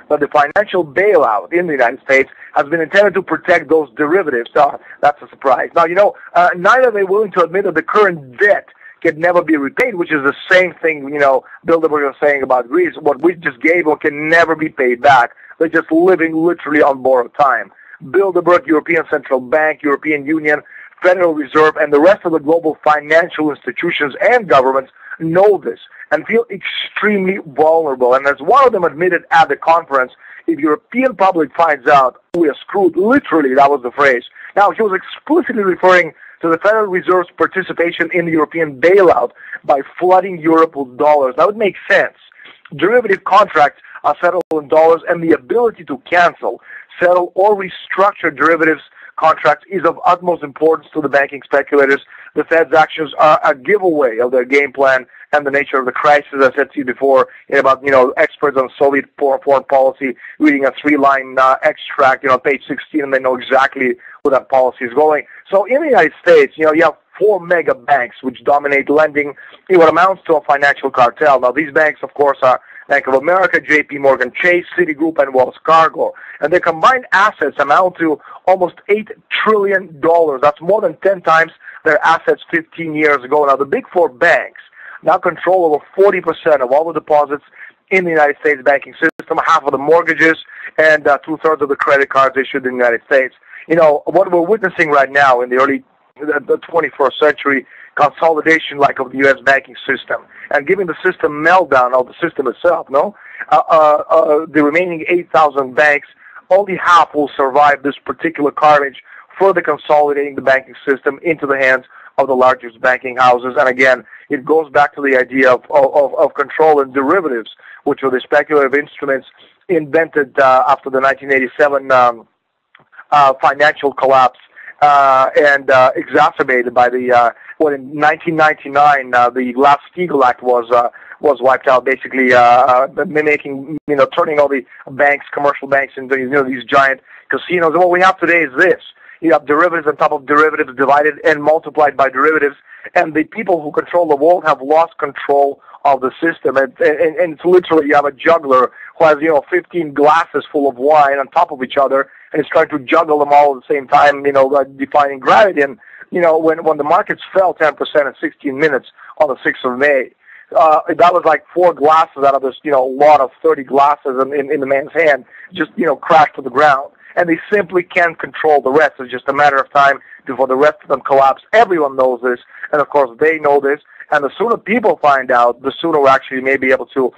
that the financial bailout in the United States has been intended to protect those derivatives. That's a surprise. Now, neither are they willing to admit that the current debt can never be repaid, which is the same thing, Bilderberg was saying about Greece. What we just gave can never be paid back. They're just living literally on borrowed time. Bilderberg, European Central Bank, European Union, Federal Reserve, and the rest of the global financial institutions and governments know this and feel extremely vulnerable. And as one of them admitted at the conference, if European public finds out, we are screwed. Literally, that was the phrase. Now, he was explicitly referring to the Federal Reserve's participation in the European bailout by flooding Europe with dollars. That would make sense. Derivative contracts are settled in dollars, and the ability to cancel, settle, or restructure derivatives contracts is of utmost importance to the banking speculators. The Fed's actions are a giveaway of their game plan and the nature of the crisis. As I said to you before about, experts on Soviet foreign policy reading a 3-line extract, page 16, and they know exactly where that policy is going. So in the United States, you have 4 mega banks which dominate lending in what amounts to a financial cartel. Now, these banks, of course, are Bank of America, J.P. Morgan Chase, Citigroup, and Wells Fargo. And their combined assets amount to almost $8 trillion. That's more than 10 times their assets 15 years ago. Now, the big 4 banks now control over 40% of all the deposits in the United States banking system, half of the mortgages, and 2/3 of the credit cards issued in the United States. What we're witnessing right now in the 21st century, consolidation of the U.S. banking system, and giving the system meltdown of the system itself, the remaining 8,000 banks, only half will survive this particular carnage, further consolidating the banking system into the hands of the largest banking houses. And again, it goes back to the idea of control and derivatives, which were the speculative instruments invented after the 1987 financial collapse and exacerbated by the when in 1999 the Glass-Steagall Act was wiped out, basically mimicking, turning all the banks, commercial banks, into these giant casinos. And what we have today is this: you have derivatives on top of derivatives, divided and multiplied by derivatives, and the people who control the world have lost control of the system. And it's literally, you have a juggler who has 15 glasses full of wine on top of each other, and is trying to juggle them all at the same time, defying gravity. And when the markets fell 10% in 16 minutes on the 6th of May, that was like 4 glasses out of this lot of 30 glasses in the man's hand just crashed to the ground. And they simply can't control the rest. It's just a matter of time before the rest of them collapse. Everyone knows this, and of course they know this. And the sooner people find out, the sooner we actually may be able to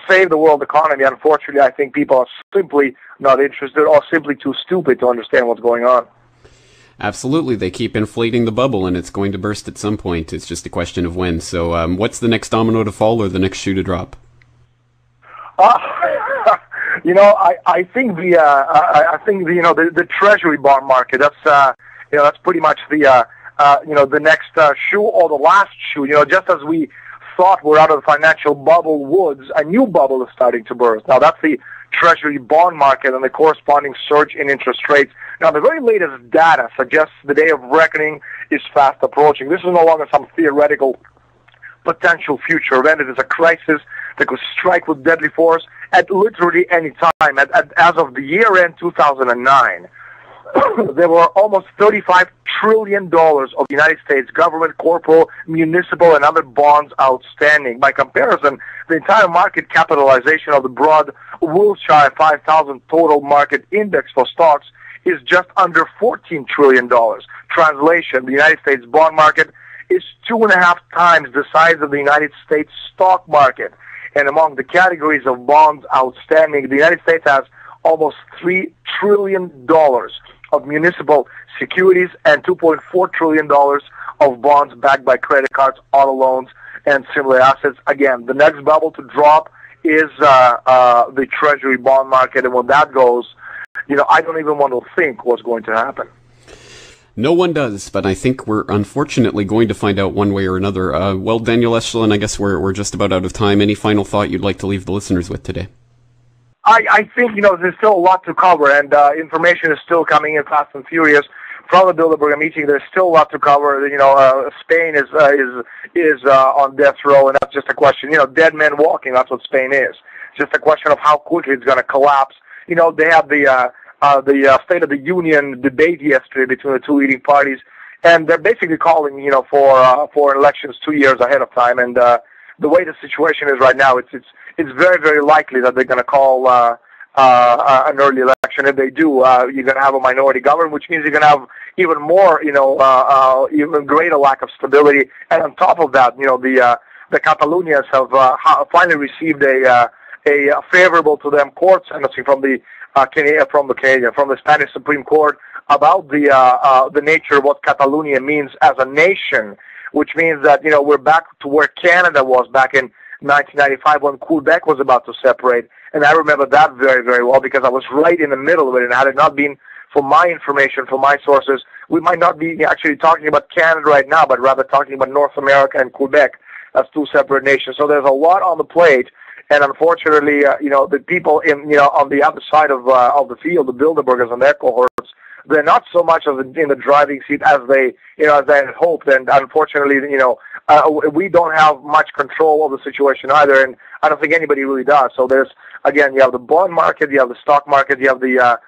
save the world economy. Unfortunately, I think people are simply not interested or simply too stupid to understand what's going on. Absolutely. They keep inflating the bubble, and it's going to burst at some point. It's just a question of when. So what's the next domino to fall or the next shoe to drop? I think the Treasury bond market. That's pretty much the next shoe or the last shoe. Just as we thought we're out of the financial bubble woods, a new bubble is starting to burst. Now that's the Treasury bond market and the corresponding surge in interest rates. Now the very latest data suggests the day of reckoning is fast approaching. This is no longer some theoretical potential future event. It is a crisis that could strike with deadly force at literally any time. As of the year-end 2009, there were almost $35 trillion of United States government, corporate, municipal, and other bonds outstanding. By comparison, the entire market capitalization of the broad Wilshire 5,000 total market index for stocks is just under $14 trillion. Translation: the United States bond market is 2.5 times the size of the United States stock market. And among the categories of bonds outstanding, the United States has almost $3 trillion of municipal securities and $2.4 trillion of bonds backed by credit cards, auto loans, and similar assets. Again, the next bubble to drop is the Treasury bond market, and when that goes, I don't even want to think what's going to happen. No one does, but I think we're unfortunately going to find out one way or another. Well, Daniel Estulin, I guess we're just about out of time. Any final thought you'd like to leave the listeners with today? I think, there's still a lot to cover, and information is still coming in fast and furious from the Bilderberg meeting. There's still a lot to cover. Spain is on death row, and that's just a question. Dead men walking, that's what Spain is. just a question of how quickly it's going to collapse. You know, they had the State of the Union debate yesterday between the two leading parties, and they're basically calling, you know, for elections 2 years ahead of time. And the way the situation is right now, it's very, very likely that they're going to call an early election. If they do, you're going to have a minority government, which means you're going to have even more, you know, even greater lack of stability. And on top of that, you know, the Catalonians have finally received a favorable to them court sentencing from the Spanish Supreme Court about the nature of what Catalonia means as a nation, which means that, you know, we're back to where Canada was back in 1995 when Quebec was about to separate. And I remember that very, very well because I was right in the middle of it. And had it not been for my information, for my sources, we might not be actually talking about Canada right now, but rather talking about North America and Quebec as two separate nations. So there's a lot on the plate. And unfortunately, you know, the people on the other side of the field, the Bilderbergers and their cohorts, they're not so much in the driving seat as they had hoped. And unfortunately, you know, we don't have much control of the situation either, and I don't think anybody really does. So there's, again, you have the bond market, you have the stock market, you have the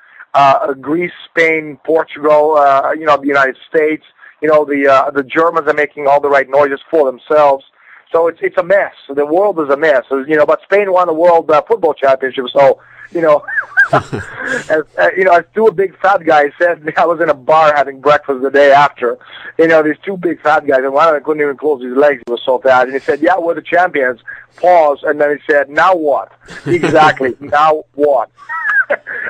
Greece, Spain, Portugal, you know, the United States. You know, the Germans are making all the right noises for themselves. So it's a mess. The world is a mess. You know, but Spain won the World Football Championship. So, you know, as two big fat guys said, I was in a bar having breakfast the day after. You know, these two big fat guys, and one of them couldn't even close his legs. He was so fat. And he said, "Yeah, we're the champions." Pause, and then he said, "Now what?" Exactly. Now what?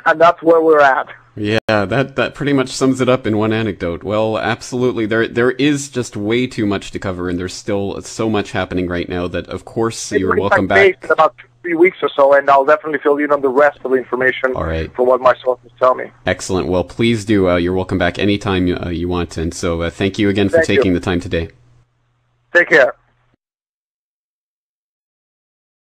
And that's where we're at. Yeah, that pretty much sums it up in one anecdote. Well, absolutely. There is just way too much to cover, and there's still so much happening right now that, of course, you're welcome back. In about 3 weeks or so, and I'll definitely fill you in on the rest of the information from what my sources tell me. Excellent. Well, please do. You're welcome back anytime you want. And so thank you again for taking the time today. Take care.